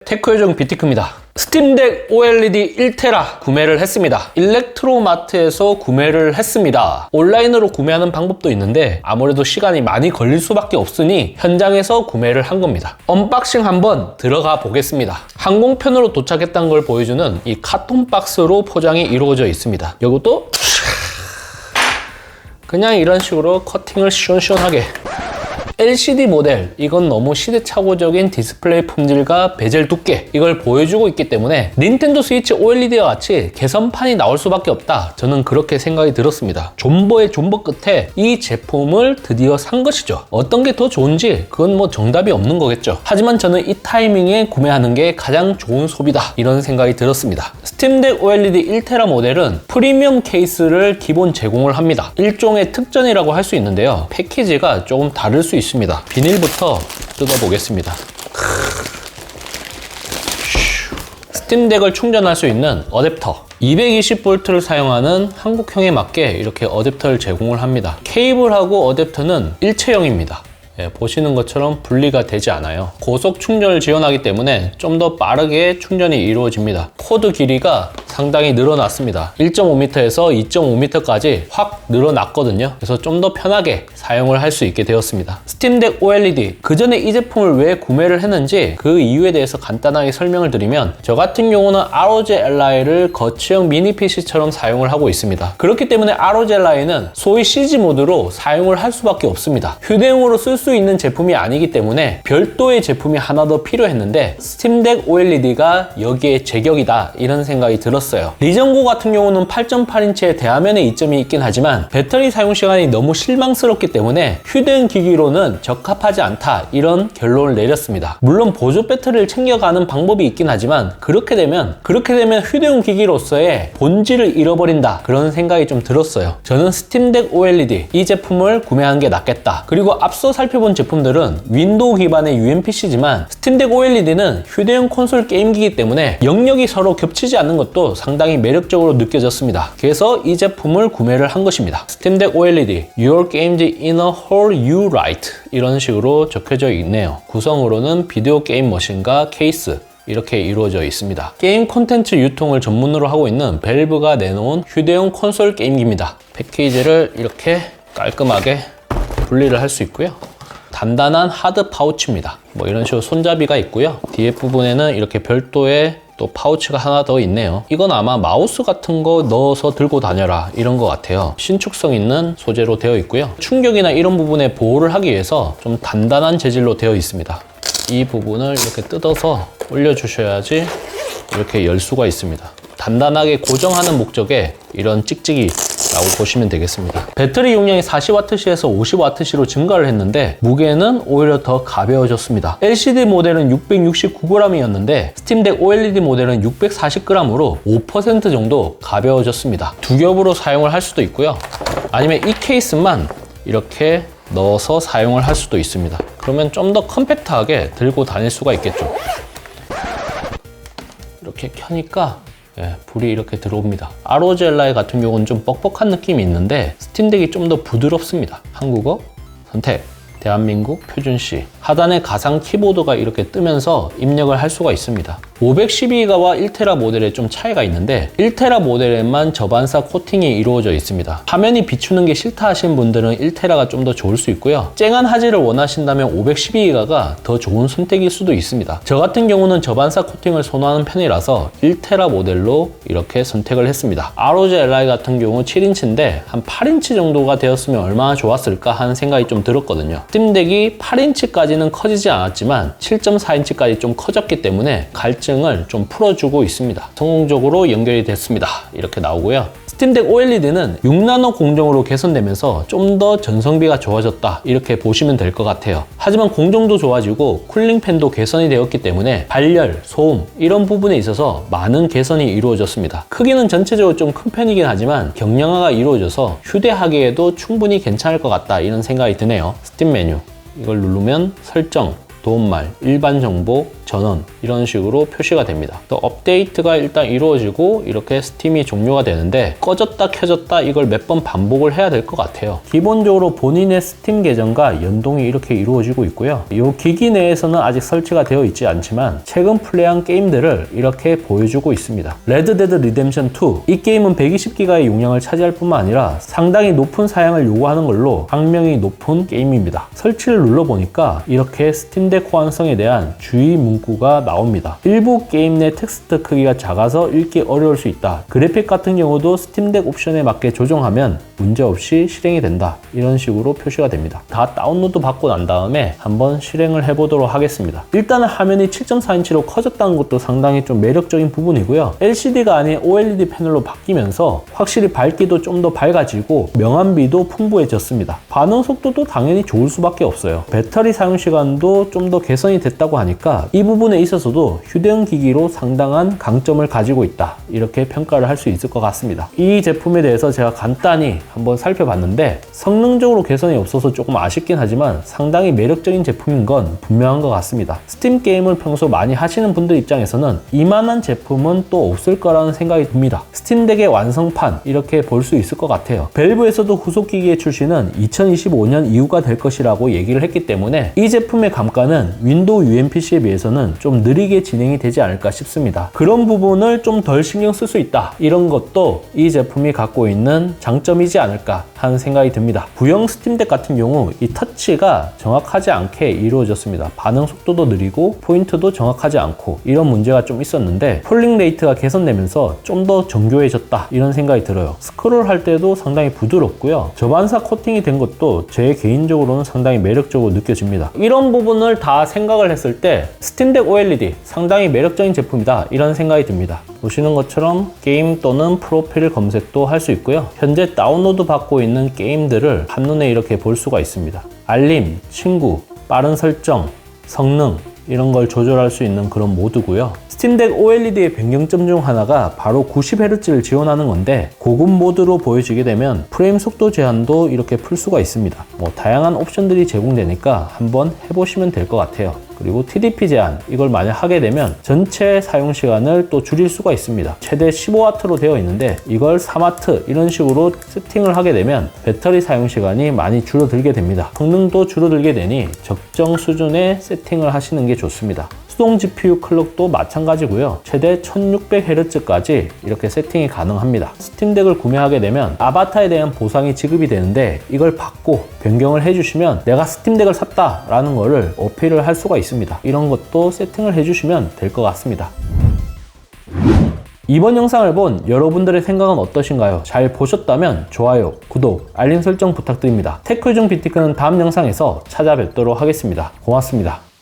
테크요정 비티크입니다. 스팀덱 OLED 1테라 구매를 했습니다. 일렉트로마트에서 구매를 했습니다. 온라인으로 구매하는 방법도 있는데 아무래도 시간이 많이 걸릴 수밖에 없으니 현장에서 구매를 한 겁니다. 언박싱 한번 들어가 보겠습니다. 항공편으로 도착했다는 걸 보여주는 이 카톤 박스로 포장이 이루어져 있습니다. 이것도 그냥 이런 식으로 커팅을 시원시원하게. LCD 모델, 이건 너무 시대착오적인 디스플레이 품질과 베젤 두께, 이걸 보여주고 있기 때문에 닌텐도 스위치 OLED와 같이 개선판이 나올 수밖에 없다, 저는 그렇게 생각이 들었습니다. 존버의 존버 끝에 이 제품을 드디어 산 것이죠. 어떤 게 더 좋은지 그건 뭐 정답이 없는 거겠죠. 하지만 저는 이 타이밍에 구매하는 게 가장 좋은 소비다, 이런 생각이 들었습니다. 스팀덱 OLED 1테라 모델은 프리미엄 케이스를 기본 제공을 합니다. 일종의 특전이라고 할 수 있는데요, 패키지가 조금 다를 수 있습니다. 비닐부터 뜯어보겠습니다. 스팀덱을 충전할 수 있는 어댑터, 220V를 사용하는 한국형에 맞게 이렇게 어댑터를 제공을 합니다. 케이블하고 어댑터는 일체형입니다. 보시는 것처럼 분리가 되지 않아요. 고속 충전을 지원하기 때문에 좀 더 빠르게 충전이 이루어집니다. 코드 길이가 상당히 늘어났습니다. 1.5m에서 2.5m까지 확 늘어났거든요. 그래서 좀 더 편하게 사용을 할 수 있게 되었습니다. 스팀덱 OLED, 그 전에 이 제품을 왜 구매를 했는지 그 이유에 대해서 간단하게 설명을 드리면, 저 같은 경우는 ROG Li를 거치형 미니 PC처럼 사용을 하고 있습니다. 그렇기 때문에 ROG Li는 소위 CG 모드로 사용을 할 수밖에 없습니다. 휴대용으로 쓸 수 있는 제품이 아니기 때문에 별도의 제품이 하나 더 필요했는데 스팀덱 OLED가 여기에 제격이다, 이런 생각이 들었어요. 리전고 같은 경우는 8.8인치의 대화면의 이점이 있긴 하지만 배터리 사용 시간이 너무 실망스럽기 때문에 휴대용 기기로는 적합하지 않다, 이런 결론을 내렸습니다. 물론 보조 배터리를 챙겨가는 방법이 있긴 하지만 그렇게 되면 휴대용 기기로서의 본질을 잃어버린다, 그런 생각이 좀 들었어요. 저는 스팀덱 OLED 이 제품을 구매하는 게 낫겠다. 그리고 앞서 살펴본 제품들은 윈도우 기반의 UMPC지만 스팀덱 OLED는 휴대용 콘솔 게임기이기 때문에 영역이 서로 겹치지 않는 것도 상당히 매력적으로 느껴졌습니다. 그래서 이 제품을 구매를 한 것입니다. 스팀덱 OLED Your games in a whole you right, 이런 식으로 적혀져 있네요. 구성으로는 비디오 게임 머신과 케이스, 이렇게 이루어져 있습니다. 게임 콘텐츠 유통을 전문으로 하고 있는 벨브가 내놓은 휴대용 콘솔 게임기입니다. 패키지를 이렇게 깔끔하게 분리를 할 수 있고요. 단단한 하드 파우치입니다. 뭐 이런 식으로 손잡이가 있고요. 뒤에 부분에는 이렇게 별도의 또 파우치가 하나 더 있네요. 이건 아마 마우스 같은 거 넣어서 들고 다녀라, 이런 것 같아요. 신축성 있는 소재로 되어 있고요. 충격이나 이런 부분에 보호를 하기 위해서 좀 단단한 재질로 되어 있습니다. 이 부분을 이렇게 뜯어서 올려주셔야지 이렇게 열 수가 있습니다. 단단하게 고정하는 목적에 이런 찍찍이라고 보시면 되겠습니다. 배터리 용량이 40W시에서 50W시로 증가를 했는데 무게는 오히려 더 가벼워졌습니다. LCD 모델은 669g이었는데 스팀덱 OLED 모델은 640g으로 5% 정도 가벼워졌습니다. 두 겹으로 사용을 할 수도 있고요. 아니면 이 케이스만 이렇게 넣어서 사용을 할 수도 있습니다. 그러면 좀 더 컴팩트하게 들고 다닐 수가 있겠죠. 이렇게 켜니까 불이 이렇게 들어옵니다. ROG Ally 같은 경우는 좀 뻑뻑한 느낌이 있는데 스팀덱이 좀 더 부드럽습니다. 한국어 선택, 대한민국 표준시, 하단에 가상 키보드가 이렇게 뜨면서 입력을 할 수가 있습니다. 512기가와 1테라 모델에 좀 차이가 있는데 1테라 모델에만 저반사 코팅이 이루어져 있습니다. 화면이 비추는 게 싫다 하시는 분들은 1테라가 좀 더 좋을 수 있고요. 쨍한 화질을 원하신다면 512기가가 더 좋은 선택일 수도 있습니다. 저 같은 경우는 저반사 코팅을 선호하는 편이라서 1테라 모델로 이렇게 선택을 했습니다. ROG Ally 같은 경우 7인치인데 한 8인치 정도가 되었으면 얼마나 좋았을까 하는 생각이 좀 들었거든요. 스팀덱이 8인치까지는 커지지 않았지만 7.4인치까지 좀 커졌기 때문에 갈증을 좀 풀어주고 있습니다. 성공적으로 연결이 됐습니다. 이렇게 나오고요. 스팀덱 OLED는 6나노 공정으로 개선되면서 좀 더 전성비가 좋아졌다, 이렇게 보시면 될 것 같아요. 하지만 공정도 좋아지고 쿨링팬도 개선이 되었기 때문에 발열, 소음 이런 부분에 있어서 많은 개선이 이루어졌습니다. 크기는 전체적으로 좀 큰 편이긴 하지만 경량화가 이루어져서 휴대하기에도 충분히 괜찮을 것 같다, 이런 생각이 드네요. 스팀 메뉴 이걸 누르면 설정, 도움말, 일반 정보, 전원 이런 식으로 표시가 됩니다. 또 업데이트가 일단 이루어지고 이렇게 스팀이 종료가 되는데 꺼졌다 켜졌다 이걸 몇 번 반복을 해야 될 것 같아요. 기본적으로 본인의 스팀 계정과 연동이 이렇게 이루어지고 있고요. 이 기기 내에서는 아직 설치가 되어 있지 않지만 최근 플레이한 게임들을 이렇게 보여주고 있습니다. 레드데드 리뎀션 2, 이 게임은 120기가의 용량을 차지할 뿐만 아니라 상당히 높은 사양을 요구하는 걸로 악명이 높은 게임입니다. 설치를 눌러보니까 이렇게 스팀덱 호환성에 대한 주의 문구가 나옵니다. 일부 게임 내 텍스트 크기가 작아서 읽기 어려울 수 있다. 그래픽 같은 경우도 스팀덱 옵션에 맞게 조정하면 문제없이 실행이 된다. 이런 식으로 표시가 됩니다. 다 다운로드 받고 난 다음에 한번 실행을 해보도록 하겠습니다. 일단은 화면이 7.4인치로 커졌다는 것도 상당히 좀 매력적인 부분이고요. LCD가 아닌 OLED 패널로 바뀌면서 확실히 밝기도 좀 더 밝아지고 명암비도 풍부해졌습니다. 반응 속도도 당연히 좋을 수밖에 없어요. 배터리 사용 시간도 좀 더 개선이 됐다고 하니까 이 부분에 있어서도 휴대용 기기로 상당한 강점을 가지고 있다. 이렇게 평가를 할 수 있을 것 같습니다. 이 제품에 대해서 제가 간단히 한번 살펴봤는데 성능적으로 개선이 없어서 조금 아쉽긴 하지만 상당히 매력적인 제품인 건 분명한 것 같습니다. 스팀 게임을 평소 많이 하시는 분들 입장에서는 이만한 제품은 또 없을 거라는 생각이 듭니다. 스팀덱의 완성판 이렇게 볼 수 있을 것 같아요. 밸브에서도 후속 기기의 출시는 2025년 이후가 될 것이라고 얘기를 했기 때문에 이 제품의 감가는 윈도우 UMPC에 비해서는 좀 느리게 진행이 되지 않을까 싶습니다. 그런 부분을 좀 덜 신경 쓸 수 있다. 이런 것도 이 제품이 갖고 있는 장점이지 않을까 하는 생각이 듭니다. 구형 스팀덱 같은 경우 이 터치가 정확하지 않게 이루어졌습니다. 반응 속도도 느리고 포인트도 정확하지 않고 이런 문제가 좀 있었는데 폴링 레이트가 개선되면서 좀 더 정교해졌다 이런 생각이 들어요. 스크롤 할 때도 상당히 부드럽고요. 저반사 코팅이 된 것도 제 개인적으로는 상당히 매력적으로 느껴집니다. 이런 부분을 다 생각을 했을 때 스팀덱 OLED 상당히 매력적인 제품이다 이런 생각이 듭니다. 보시는 것처럼 게임 또는 프로필 검색도 할 수 있고요. 현재 다운로드 받고 있는 게임들을 한눈에 이렇게 볼 수가 있습니다. 알림, 친구, 빠른 설정, 성능 이런 걸 조절할 수 있는 그런 모드고요. 스팀덱 OLED의 변경점 중 하나가 바로 90Hz를 지원하는 건데 고급 모드로 보여지게 되면 프레임 속도 제한도 이렇게 풀 수가 있습니다. 다양한 옵션들이 제공되니까 한번 해보시면 될 것 같아요. 그리고 TDP 제한 이걸 만약 하게 되면 전체 사용 시간을 또 줄일 수가 있습니다. 최대 15W로 되어 있는데 이걸 4W 이런 식으로 세팅을 하게 되면 배터리 사용 시간이 많이 줄어들게 됩니다. 성능도 줄어들게 되니 적정 수준의 세팅을 하시는 게 좋습니다. 수동 GPU 클럭도 마찬가지고요. 최대 1600Hz까지 이렇게 세팅이 가능합니다. 스팀덱을 구매하게 되면 아바타에 대한 보상이 지급이 되는데 이걸 받고 변경을 해주시면 내가 스팀덱을 샀다 라는 거를 어필을 할 수가 있습니다. 이런 것도 세팅을 해주시면 될 것 같습니다. 이번 영상을 본 여러분들의 생각은 어떠신가요? 잘 보셨다면 좋아요, 구독, 알림 설정 부탁드립니다. 테크중 비티크는 다음 영상에서 찾아뵙도록 하겠습니다. 고맙습니다.